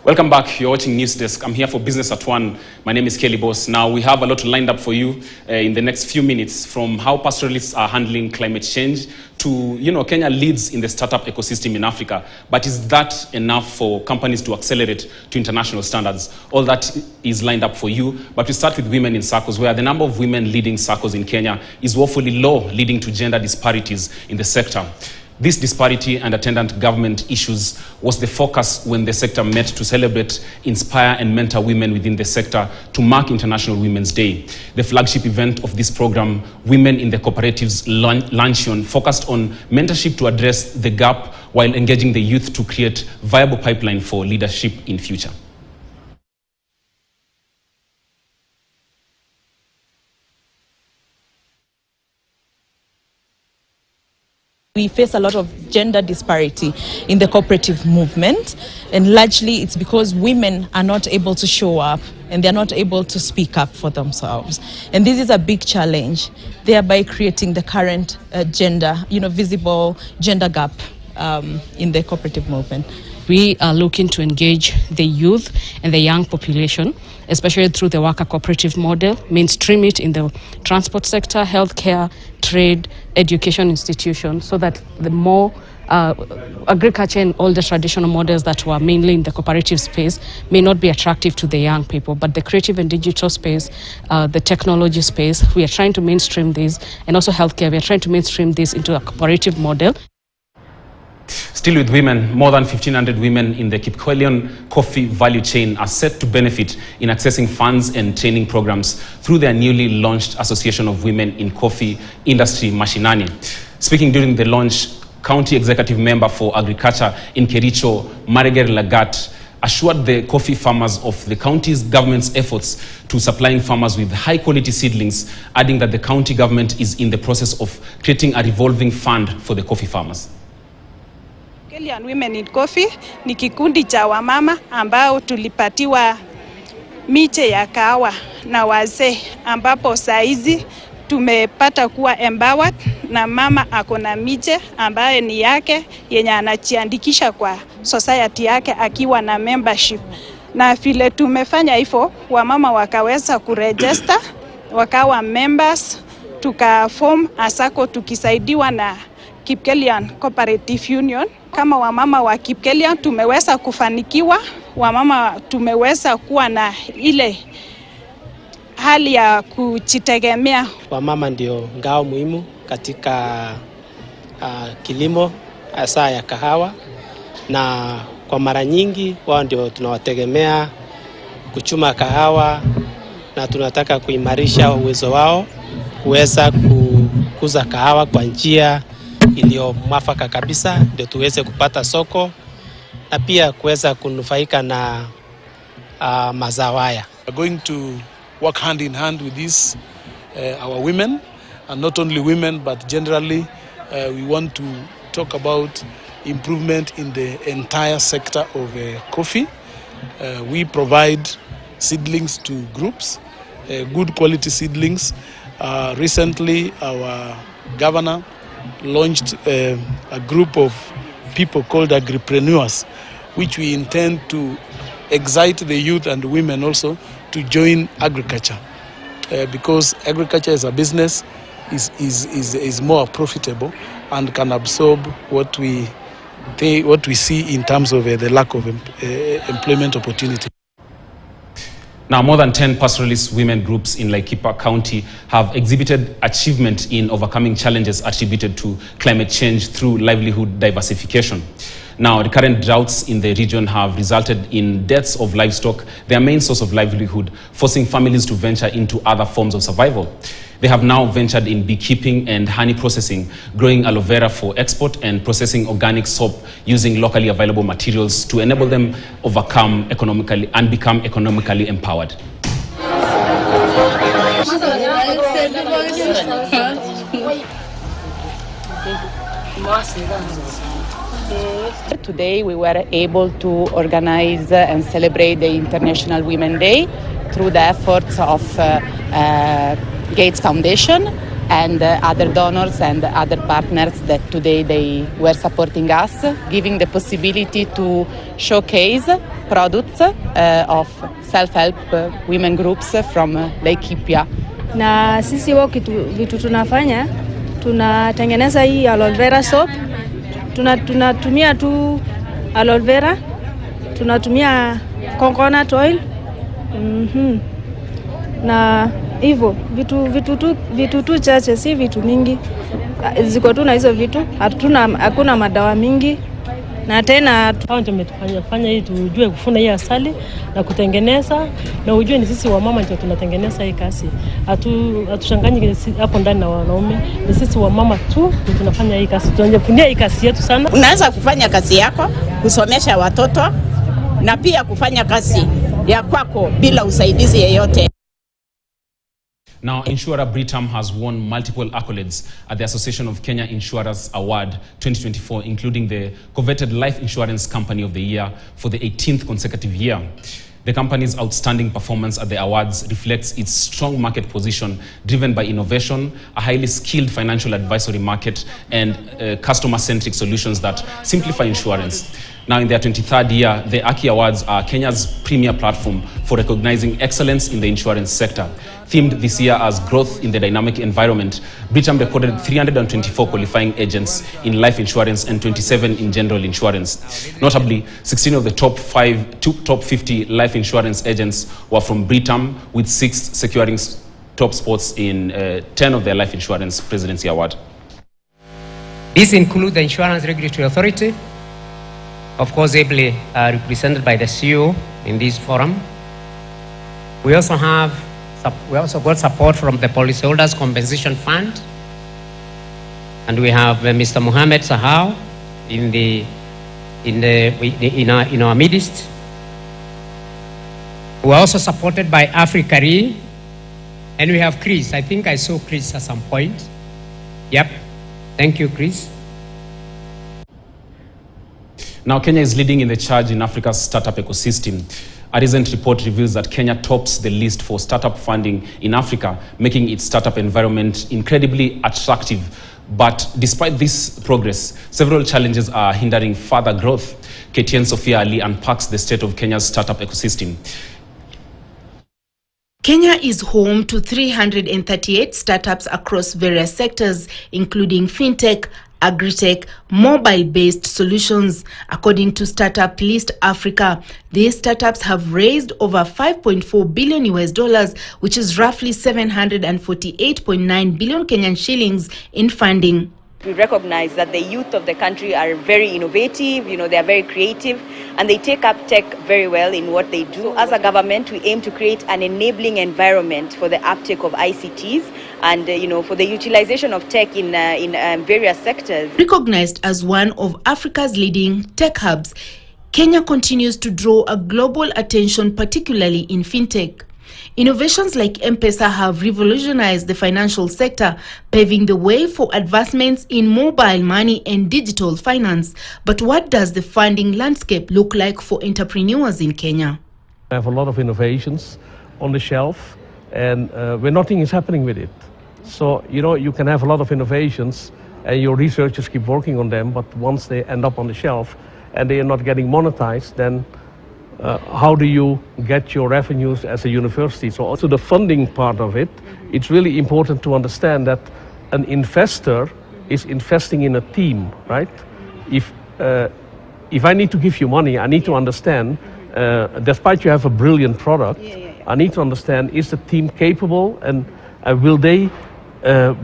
Welcome back. You're watching News Desk. I'm here for Business at One. My name is Kelley Boss. Now, we have a lot lined up for you in the next few minutes, from how pastoralists are handling climate change to, Kenya leads in the startup ecosystem in Africa. But is that enough for companies to accelerate to international standards? All that is lined up for you. But we start with women in circles, where the number of women leading circles in Kenya is woefully low, leading to gender disparities in the sector. This disparity and attendant government issues was the focus when the sector met to celebrate, inspire and mentor women within the sector to mark International Women's Day. The flagship event of this program, Women in the Cooperatives Luncheon, focused on mentorship to address the gap while engaging the youth to create viable pipeline for leadership in future. We face a lot of gender disparity in the cooperative movement, and largely it's because women are not able to show up and they're not able to speak up for themselves. And this is a big challenge, thereby creating the current visible gender gap in the cooperative movement. We are looking to engage the youth and the young population, especially through the worker cooperative model, mainstream it in the transport sector, healthcare, trade, education institutions, so that the more agriculture and all the traditional models that were mainly in the cooperative space may not be attractive to the young people, but the creative and digital space, the technology space, we are trying to mainstream this, and also healthcare, we are trying to mainstream this into a cooperative model. Still with women, more than 1,500 women in the Kipkelion coffee value chain are set to benefit in accessing funds and training programs through their newly launched Association of Women in Coffee Industry, Mashinani. Speaking during the launch, County Executive Member for Agriculture in Kericho, Mariger Lagat, assured the coffee farmers of the county's government's efforts to supplying farmers with high-quality seedlings, adding that the county government is in the process of creating a revolving fund for the coffee farmers. Women in Coffee ni kikundi cha wamama ambao tulipatiwa miche ya kahawa na wazee, ambapo saizi tumepata kuwa empowered na mama akona miche ambaye ni yake yenye anajiandikisha kwa society yake akiwa na membership. Na vile tumefanya hivyo, wamama wakaweza kuregister, wakawa members, tukaform asako tukisaidiwa na Kipkelion Cooperative Union. Kama wamama wa Kipkelion tumeweza kufanikiwa, wamama tumeweza kuwa na ile hali ya kujitegemea. Wamama ndio ngao muhimu katika kilimo hasa ya kahawa, na kwa mara nyingi wao ndio tunawategemea kuchuma kahawa, na tunataka kuimarisha uwezo wao kuweza kukuza kahawa kwa njia iliyo mwafaka kabisa, ndio tuweze kupata soko na pia kuweza kunufaika na mazao haya. We are going to work hand in hand with these our women, and not only women but generally we want to talk about improvement in the entire sector of coffee. We provide seedlings to groups, good quality seedlings. Recently our governor launched a group of people called agripreneurs, which we intend to excite the youth and women also to join agriculture, because agriculture as a business is more profitable and can absorb what we see in terms of the lack of employment opportunity. Now, more than 10 pastoralist women groups in Laikipia County have exhibited achievement in overcoming challenges attributed to climate change through livelihood diversification. Now, the current droughts in the region have resulted in deaths of livestock, their main source of livelihood, forcing families to venture into other forms of survival. They have now ventured in beekeeping and honey processing, growing aloe vera for export and processing organic soap using locally available materials to enable them overcome economically and become economically empowered. Today we were able to organize and celebrate the International Women's Day through the efforts of Gates Foundation and other donors and other partners that today they were supporting us, giving the possibility to showcase products of self-help women groups from Laikipia. Na sisi vitu tunafanya, tunatengeneza hii aloe vera soap, tunatumia tu aloe vera, tunatumia coconut oil, na hivyo vitu tu chache, si vitu mingi, ziko tu na hizo vitu, hakuna madawa mingi. Na tena hao ndio tumetufanya hii tujue kufuna hii asali na kutengeneza, na ujue ni sisi wamama ndio tunatengeneza hii kazi. Hatushanganyi hapo ndani na wanaume, ni sisi wamama tu ndio tunafanya hii kazi. Tunajivunia hii kazi yetu sana. Unaweza kufanya kazi yako, kusomesha watoto na pia kufanya kazi ya kwako bila usaidizi yeyote. Now, insurer Britam has won multiple accolades at the Association of Kenya Insurers Award 2024, including the coveted Life Insurance Company of the Year for the 18th consecutive year. The company's outstanding performance at the awards reflects its strong market position, driven by innovation, a highly skilled financial advisory market, and customer-centric solutions that simplify insurance. Now, in their 23rd year, the AKI Awards are Kenya's premier platform for recognizing excellence in the insurance sector. Themed this year as growth in the dynamic environment, Britam recorded 324 qualifying agents in life insurance and 27 in general insurance. Notably, 16 of the top 50 life insurance agents were from Britam, with 6 securing top spots in 10 of their life insurance presidency award. These include the Insurance Regulatory Authority, of course ably represented by the CEO in this forum. We also got support from the Policyholders Compensation Fund, and we have Mr. Mohamed Sahau in our midst. We are also supported by Africa Re, and we have Chris. I think I saw Chris at some point. Yep, thank you, Chris. Now, Kenya is leading in the charge in Africa's startup ecosystem. A recent report reveals that Kenya tops the list for startup funding in Africa, making its startup environment incredibly attractive. But despite this progress, several challenges are hindering further growth. KTN Sophia Ali unpacks the state of Kenya's startup ecosystem. Kenya is home to 338 startups across various sectors, including fintech, agri-tech, mobile-based solutions. According to Startup List Africa, these startups have raised over $5.4 billion, which is roughly 748.9 billion Kenyan shillings in funding. We recognize that the youth of the country are very innovative, they are very creative, and they take up tech very well in what they do. As a government, we aim to create an enabling environment for the uptake of ICTs and, for the utilization of tech in various sectors. Recognized as one of Africa's leading tech hubs, Kenya continues to draw a global attention, particularly in fintech. Innovations like M-Pesa have revolutionized the financial sector, paving the way for advancements in mobile money and digital finance. But what does the funding landscape look like for entrepreneurs in Kenya? We have a lot of innovations on the shelf, and where nothing is happening with it. So, you can have a lot of innovations, and your researchers keep working on them, but once they end up on the shelf and they are not getting monetized, then how do you get your revenues as a university? So also the funding part of it, it's really important to understand that an investor is investing in a team, right? If I need to give you money, I need to understand, despite you have a brilliant product, I need to understand, is the team capable, and will they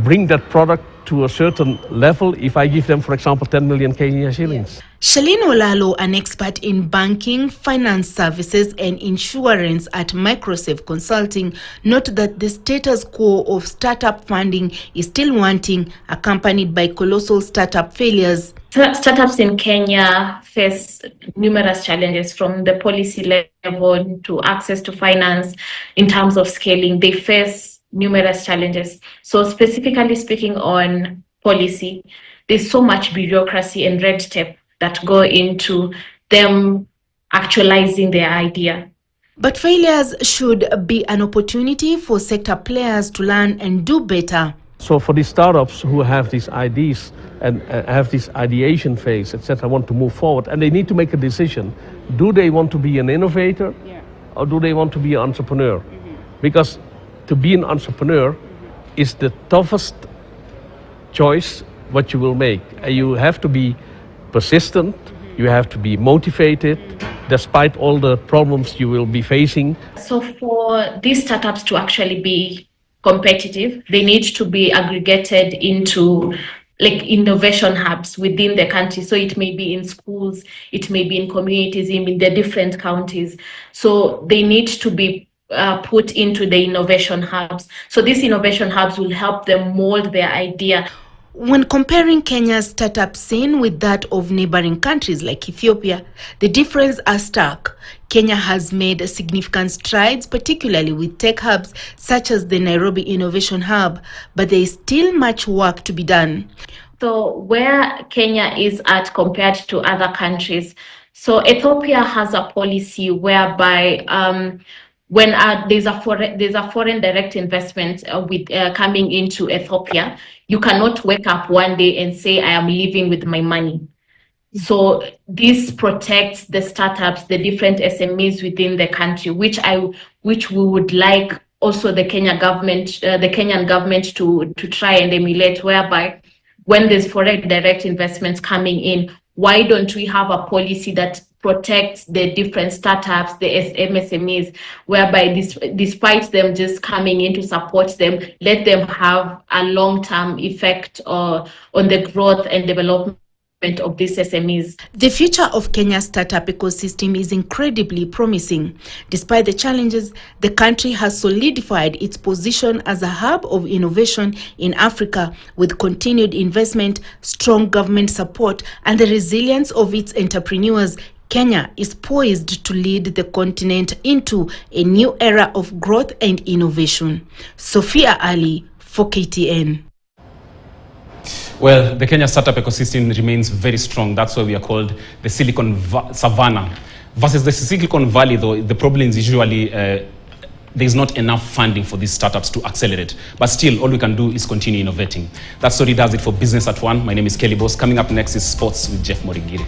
bring that product to a certain level if I give them, for example, 10 million Kenya shillings. Shalini Olalo, an expert in banking, finance services and insurance at Microsafe Consulting, note that the status quo of startup funding is still wanting, accompanied by colossal startup failures. Startups in Kenya face numerous challenges, from the policy level to access to finance. In terms of scaling, they face numerous challenges. So specifically speaking on policy, there's so much bureaucracy and red tape that go into them actualizing their idea. But failures should be an opportunity for sector players to learn and do better. So for these startups who have these ideas and have this ideation phase, etc., want to move forward, and they need to make a decision. Do they want to be an innovator or do they want to be an entrepreneur? Because to be an entrepreneur is the toughest choice what you will make. And you have to be persistent, you have to be motivated, despite all the problems you will be facing. So for these startups to actually be competitive, they need to be aggregated into like innovation hubs within the country. So it may be in schools, it may be in communities, in the different counties. So they need to be put into the innovation hubs. So these innovation hubs will help them mold their idea. When comparing Kenya's startup scene with that of neighboring countries like Ethiopia, the differences are stark. Kenya has made significant strides, particularly with tech hubs such as the Nairobi Innovation Hub, but there is still much work to be done. So where Kenya is at compared to other countries, so Ethiopia has a policy whereby when there's a foreign direct investment coming into Ethiopia, you cannot wake up one day and say, I am leaving with my money. So this protects the startups, the different SMEs within the country, which we would like also the Kenyan government to try and emulate, whereby when there's foreign direct investments coming in, why don't we have a policy that protects the different startups, the MSMEs, whereby despite them just coming in to support them, let them have a long-term effect on the growth and development of these SMEs. The future of Kenya's startup ecosystem is incredibly promising. Despite the challenges, the country has solidified its position as a hub of innovation in Africa with continued investment, strong government support, and the resilience of its entrepreneurs. Kenya is poised to lead the continent into a new era of growth and innovation. Sophia Ali for KTN. Well, the Kenya startup ecosystem remains very strong. That's why we are called the Silicon Savannah. Versus the Silicon Valley, though, the problem is usually there's not enough funding for these startups to accelerate. But still, all we can do is continue innovating. That story does it for Business at One. My name is Kelley Boss. Coming up next is Sports with Jeff Moringiri.